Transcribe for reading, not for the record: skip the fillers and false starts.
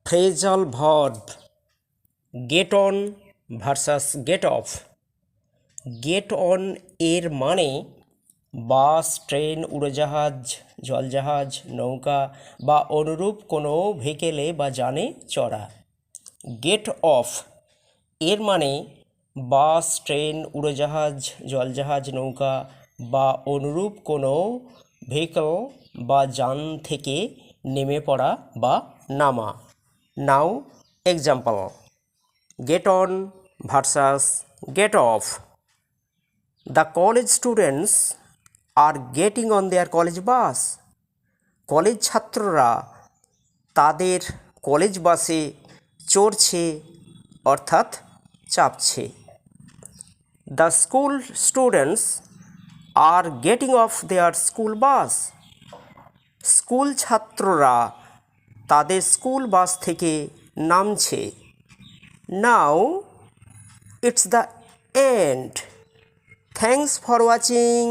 Phrasal verb get on versus get off. Get on এর মানে বাস, train, উড়োজাহাজ, জলজাহাজ, নৌকা বা অনুরূপ কোনো ভেহিকেলে বা যানে চড়া। গেট অফ এর মানে বাস, ট্রেন, উড়োজাহাজ, জলজাহাজ, নৌকা বা অনুরূপ কোনো ভেহিকল বা যান থেকে নেমে পড়া বা নামা। নাও example, get on versus get off. The college students are getting on their college bus. College ছাত্ররা তাদের কলেজ বাসে চড়ছে অর্থাৎ চাপছে। The school students are getting off their school bus. School ছাত্ররা তাদের স্কুল বাস থেকে নামছে। Now it's the end. Thanks for watching.